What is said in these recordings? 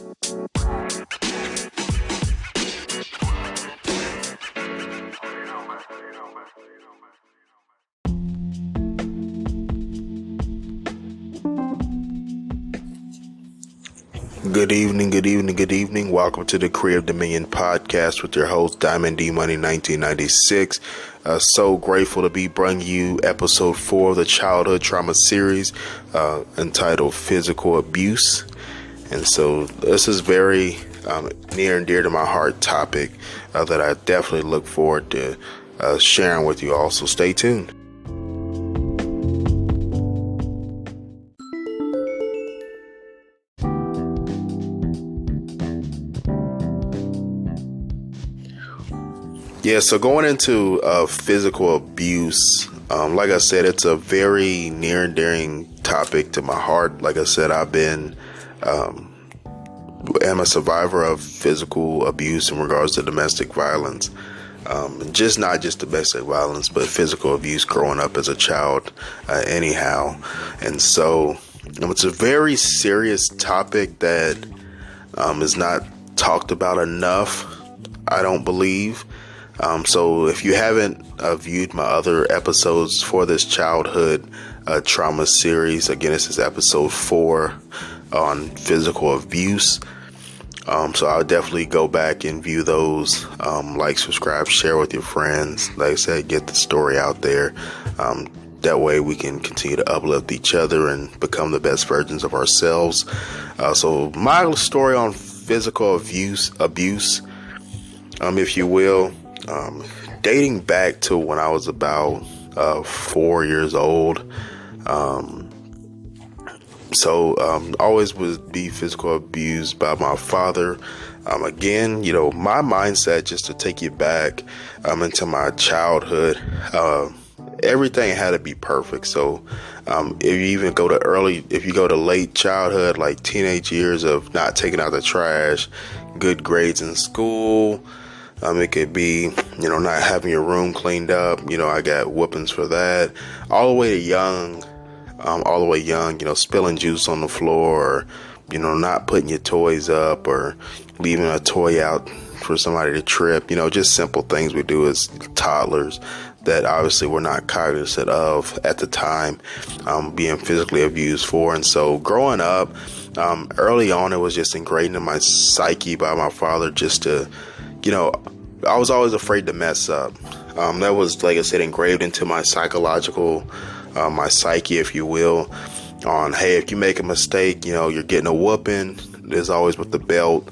Good evening, good evening, good evening. Welcome to the Creative Dominion podcast with your host, Diamond D Money 1996. So grateful to be bringing you episode 4 of the childhood trauma series entitled Physical Abuse. And so this is very near and dear to my heart topic that I definitely look forward to sharing with you all. So stay tuned. Yeah, so going into physical abuse, like I said, it's a very near and dearing topic to my heart. Like I said, am a survivor of physical abuse in regards to domestic violence. Not just domestic violence, but physical abuse growing up as a child, anyhow. And so it's a very serious topic that is not talked about enough, I don't believe. So if you haven't viewed my other episodes for this childhood trauma series, again, this is episode 4 on physical abuse. So I'll definitely go back and view those, like, subscribe, share with your friends. Like I said, get the story out there. That way we can continue to uplift each other and become the best versions of ourselves. So my story on physical abuse, if you will, dating back to when I was about 4 years old. Always would be physical abused by my father. Again, my mindset, just to take you back into my childhood, everything had to be perfect. So if you go to late childhood, like teenage years of not taking out the trash, good grades in school, it could be, not having your room cleaned up. I got whoopings for that. All the way young, spilling juice on the floor, or, not putting your toys up, or leaving a toy out for somebody to trip. Just simple things we do as toddlers that obviously we're not cognizant of at the time, being physically abused for. And so growing up, early on, it was just ingrained in my psyche by my father just to, I was always afraid to mess up. That was, like I said, engraved into my psychological, my psyche, if you will, on, hey, if you make a mistake, you're getting a whooping. There's always with the belt.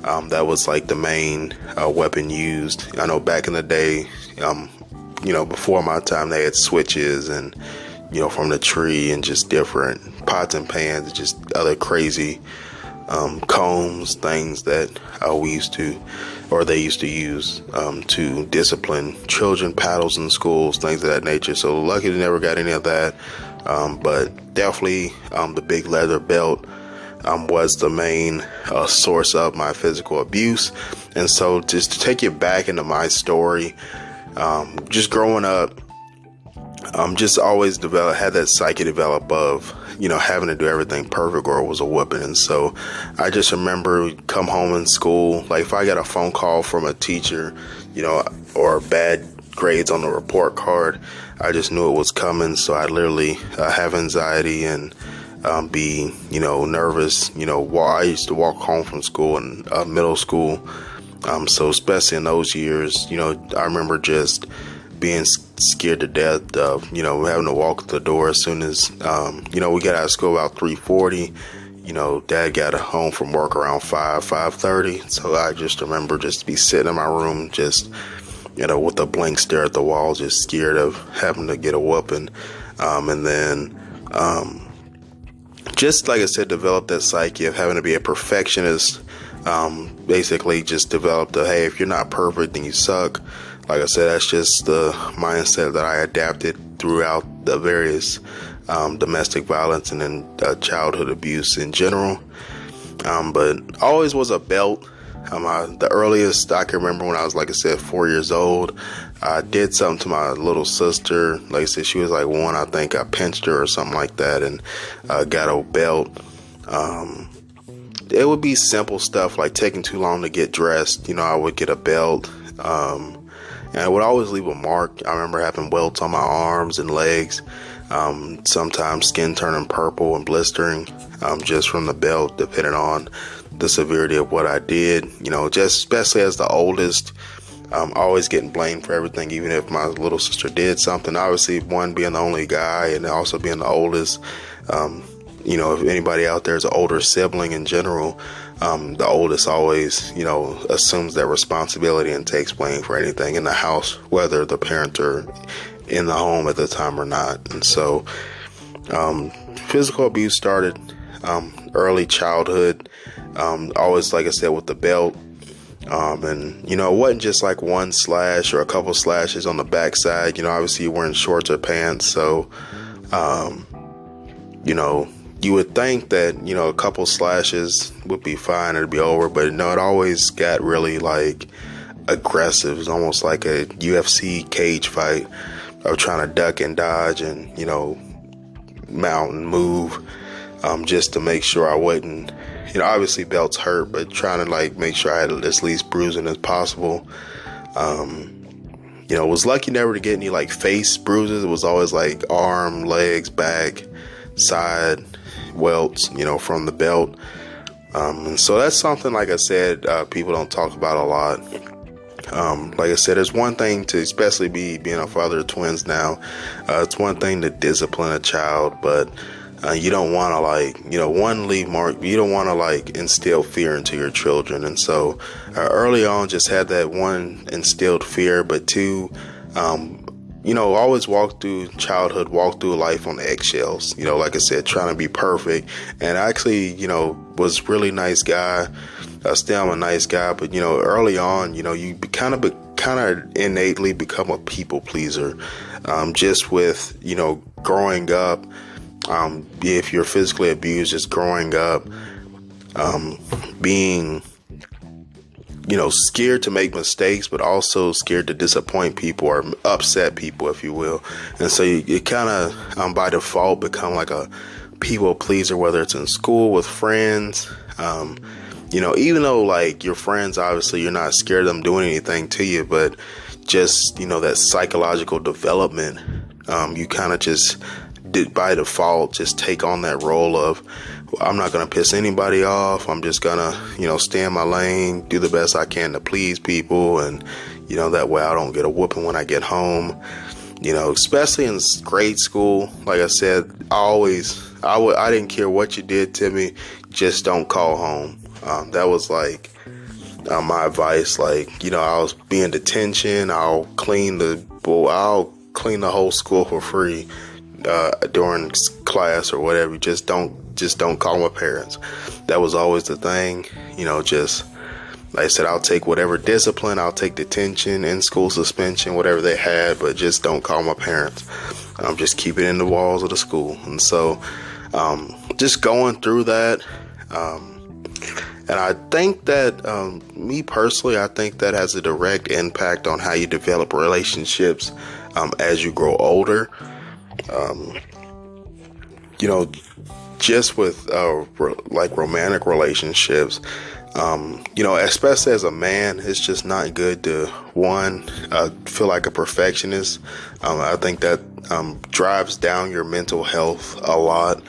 That was like the main weapon used. I know back in the day, before my time, they had switches and, from the tree, and just different pots and pans, just other crazy combs, things that they used to use to discipline children, paddles in schools, things of that nature. So luckily never got any of that, but definitely the big leather belt was the main source of my physical abuse. And so just to take you back into my story, just growing up, just always had that psyche develop of, having to do everything perfect or it was a whooping. And so I just remember come home in school, like if I got a phone call from a teacher, or bad grades on the report card, I just knew it was coming. So I literally have anxiety and be, nervous. I used to walk home from school in middle school. So especially in those years, I remember just being scared to death of, having to walk at the door as soon as, we got out of school about 3:40. Dad got home from work around 5:30. So I just remember just be sitting in my room, just, with a blank stare at the wall, just scared of having to get a whooping. And then, just like I said, developed that psyche of having to be a perfectionist. Basically just developed hey, if you're not perfect, then you suck. Like I said, that's just the mindset that I adapted throughout the various domestic violence and then childhood abuse in general. But always was a belt. The earliest I can remember when I was, like I said, 4 years old, I did something to my little sister. Like I said, she was like 1. I think I pinched her or something like that, and got a belt. it would be simple stuff like taking too long to get dressed. I would get a belt, and it would always leave a mark. I remember having welts on my arms and legs, sometimes skin turning purple and blistering, just from the belt, depending on the severity of what I did. Just especially as the oldest, always getting blamed for everything, even if my little sister did something. Obviously, one, being the only guy and also being the oldest, if anybody out there is an older sibling in general, the oldest always, assumes that responsibility and takes blame for anything in the house, whether the parents are in the home at the time or not. And so, physical abuse started early childhood, always, like I said, with the belt. And it wasn't just like one slash or a couple slashes on the backside. Obviously you're wearing shorts or pants, so you would think that a couple slashes would be fine, it'd be over, but no, it always got really like aggressive. It was almost like a UFC cage fight of trying to duck and dodge and mount and move, just to make sure I wouldn't, obviously belts hurt, but trying to like make sure I had as least bruising as possible. Was lucky never to get any like face bruises. It was always like arm, legs, back, side welts, from the belt. And so that's something, like I said, people don't talk about a lot. Like I said, it's one thing to, especially being a father of twins now, it's one thing to discipline a child, but you don't want to one, leave mark. You don't want to instill fear into your children. And so early on, just had that one instilled fear, but two, always walk through life on eggshells, like I said, trying to be perfect. And actually, was really nice guy. Still I'm a nice guy, but early on, you kind of innately become a people pleaser, just with, growing up. If you're physically abused, just growing up, being, scared to make mistakes, but also scared to disappoint people or upset people, if you will. And so you kind of, by default, become like a people pleaser, whether it's in school, with friends, even though like your friends, obviously you're not scared of them doing anything to you, but just, that psychological development, you kind of just by default just take on that role of, I'm not going to piss anybody off. I'm just going to, stay in my lane, do the best I can to please people. And, that way I don't get a whooping when I get home, especially in grade school. Like I said, I didn't care what you did to me. Just don't call home. That was like, my advice. Like, I'll be in detention. I'll clean the whole school for free. During class or whatever, just don't call my parents. That was always the thing, just like I said, I'll take whatever discipline, I'll take detention, in school suspension, whatever they had, but just don't call my parents. Just keep it in the walls of the school. And so, just going through that, and I think that, me personally, I think that has a direct impact on how you develop relationships, as you grow older. Just with romantic relationships, especially as a man, it's just not good to feel like a perfectionist. I think that drives down your mental health a lot,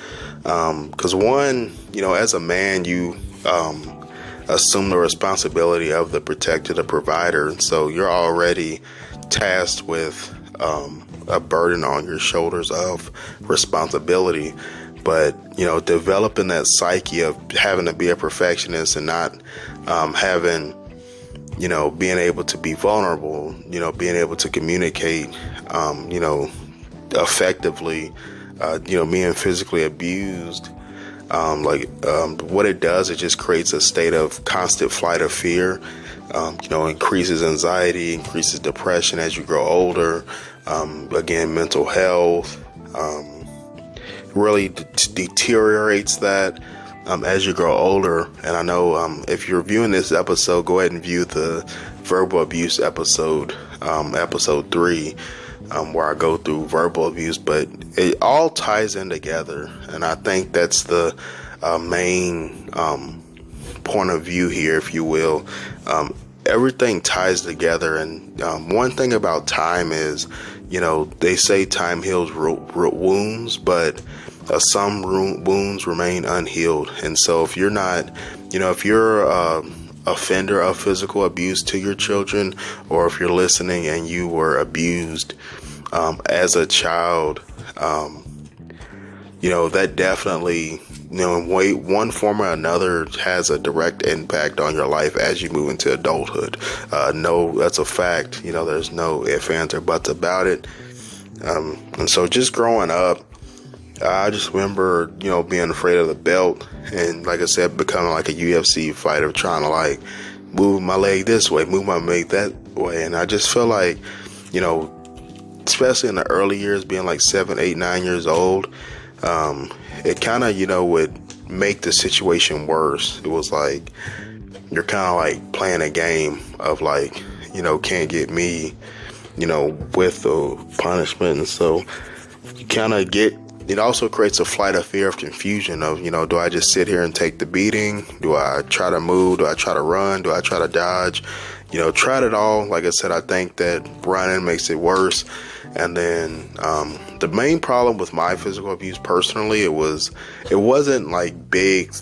because as a man, you assume the responsibility of the protector, the provider, and so you're already tasked with a burden on your shoulders of responsibility. But developing that psyche of having to be a perfectionist and not having, being able to be vulnerable, being able to communicate, effectively, being physically abused, what it does, it just creates a state of constant flight of fear, increases anxiety, increases depression as you grow older. Again, mental health, really deteriorates that, as you grow older. And I know, if you're viewing this episode, go ahead and view the verbal abuse episode, episode 3, where I go through verbal abuse, but it all ties in together. And I think that's the main point of view here, if you will. Everything ties together, and one thing about time is, they say time heals wounds, but some wounds remain unhealed. And so if you're not, if you're offender of physical abuse to your children, or if you're listening and you were abused as a child, that definitely, in one form or another has a direct impact on your life as you move into adulthood. No, that's a fact. There's no ifs, ands, or buts about it. And so just growing up, I just remember, being afraid of the belt, and like I said, becoming like a UFC fighter, trying to like move my leg this way, move my leg that way. And I just feel like, especially in the early years, being like 7, 8, 9 years old, it kind of, would make the situation worse. It was like, you're kind of like playing a game of like, can't get me, with the punishment. And so you kind of it also creates a flight of fear of confusion of, do I just sit here and take the beating? Do I try to move? Do I try to run? Do I try to dodge? Tried it all. Like I said, I think that running makes it worse. And then the main problem with my physical abuse personally, it wasn't like big,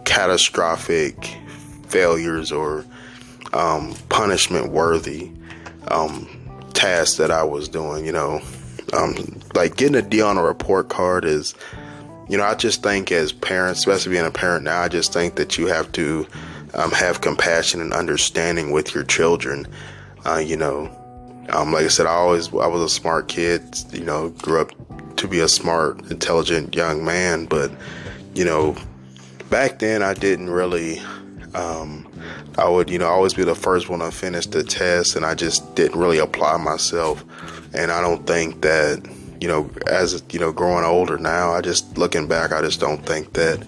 catastrophic failures or punishment worthy tasks that I was doing. Like getting a D on a report card is, I just think as parents, especially being a parent now, I just think that you have to have compassion and understanding with your children. Like I said, I was a smart kid, grew up to be a smart, intelligent young man. But, back then I didn't really, I would, always be the first one to finish the test, and I just didn't really apply myself. And I don't think that, as, growing older now, looking back, I just don't think that,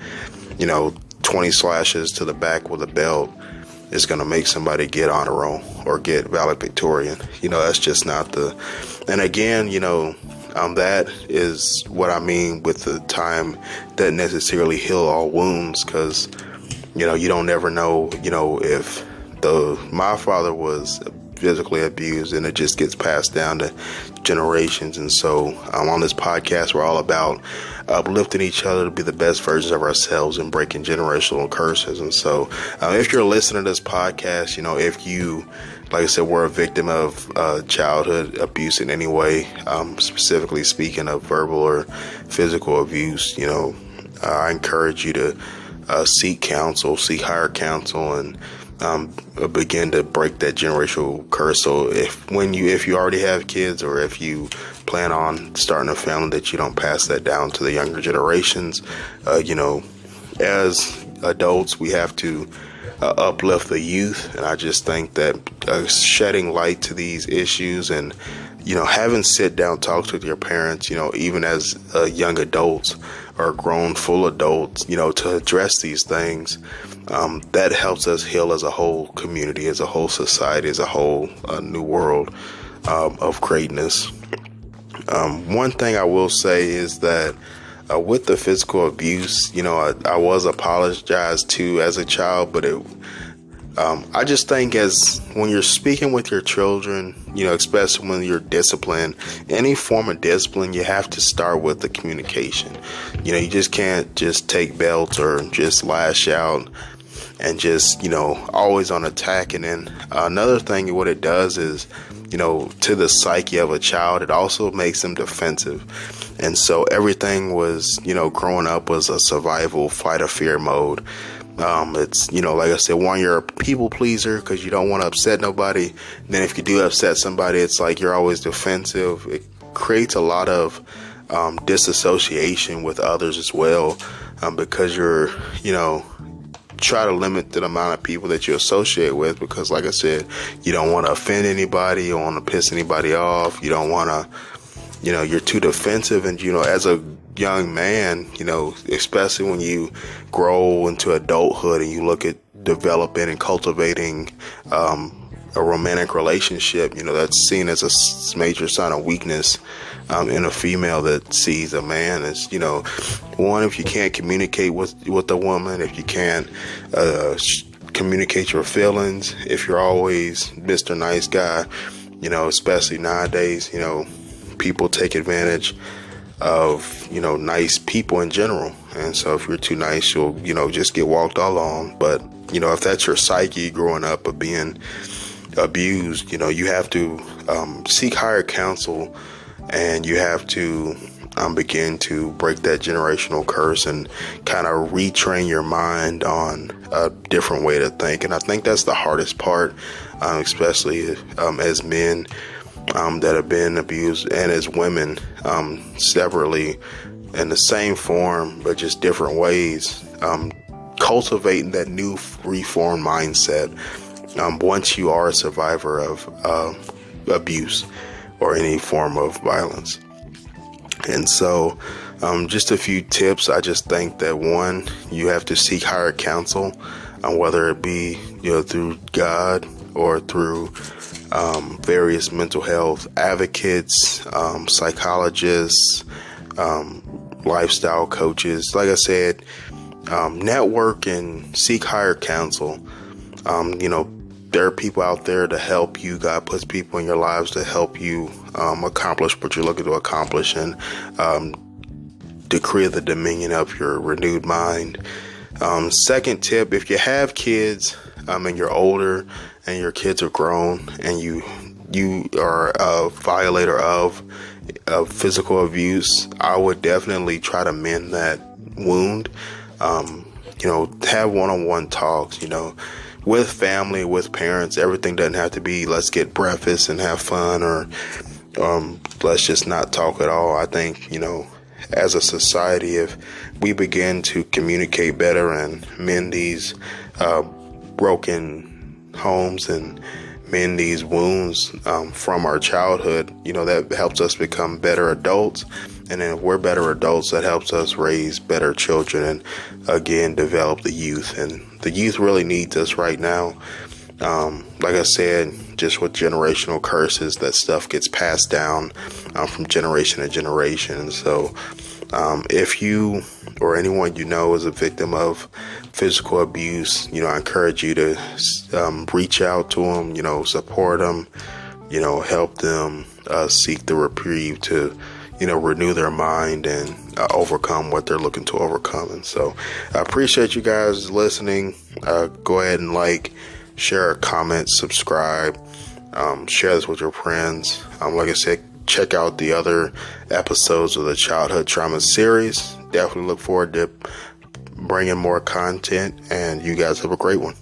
20 slashes to the back with a belt is going to make somebody get honor roll or get valedictorian. That's just not and again, that is what I mean with the time doesn't necessarily heal all wounds, because, you don't ever know, if my father was physically abused, and it just gets passed down to generations. And so on this podcast, we're all about uplifting each other to be the best versions of ourselves and breaking generational curses. And so if you're listening to this podcast, if you, like I said, were a victim of childhood abuse in any way, specifically speaking of verbal or physical abuse, I encourage you to seek counsel, seek higher counsel, and begin to break that generational curse. So if you already have kids, or if you plan on starting a family, that you don't pass that down to the younger generations. As adults, we have to uplift the youth. And I just think that shedding light to these issues and, having sit down talks with your parents, even as young adults or grown full adults, to address these things, that helps us heal as a whole community, as a whole society, as a whole new world of greatness. One thing I will say is that with the physical abuse, I was apologized to as a child, but I just think as when you're speaking with your children, especially when you're disciplined, any form of discipline, you have to start with the communication. You just can't just take belts or just lash out and just, always on attack. And then another thing, what it does is, to the psyche of a child, it also makes them defensive. And so everything was, growing up was a survival, fight or fear mode. It's, like I said, one, you're a people pleaser because you don't want to upset nobody. And then if you do upset somebody, it's like you're always defensive. It creates a lot of disassociation with others as well, because you're, try to limit the amount of people that you associate with, because like I said, you don't want to offend anybody, you don't want to piss anybody off, you don't want to, you're too defensive. And, as a young man, especially when you grow into adulthood and you look at developing and cultivating a romantic relationship, that's seen as a major sign of weakness in a female that sees a man as, one, if you can't communicate with a woman, if you can't communicate your feelings, if you're always Mr. Nice Guy, especially nowadays, people take advantage of, nice people in general. And so if you're too nice, you'll, just get walked all on. But, if that's your psyche growing up of being abused, you have to seek higher counsel, and you have to begin to break that generational curse and kind of retrain your mind on a different way to think. And I think that's the hardest part, especially as men that have been abused, and as women separately in the same form but just different ways, cultivating that new reformed mindset once you are a survivor of abuse or any form of violence. And so just a few tips. I just think that, one, you have to seek higher counsel, whether it be through God or through various mental health advocates, psychologists, lifestyle coaches. Like I said, network and seek higher counsel. There are people out there to help you. God puts people in your lives to help you accomplish what you're looking to accomplish, and decree the dominion of your renewed mind. Second tip, if you have kids and you're older and your kids are grown and you are a violator of physical abuse, I would definitely try to mend that wound. Have one-on-one talks, with family, with parents. Everything doesn't have to be let's get breakfast and have fun, or let's just not talk at all. I think, as a society, if we begin to communicate better and mend these broken homes and mend these wounds from our childhood, that helps us become better adults. And then if we're better adults, that helps us raise better children and, again, develop the youth. And the youth really needs us right now. Like I said, just with generational curses, that stuff gets passed down from generation to generation. So if you or anyone is a victim of physical abuse, I encourage you to reach out to them, support them, help them seek the reprieve to renew their mind and overcome what they're looking to overcome. And so I appreciate you guys listening. Go ahead and share, comment, subscribe, share this with your friends. Like I said, check out the other episodes of the Childhood Trauma series. Definitely look forward to bringing more content, and you guys have a great one.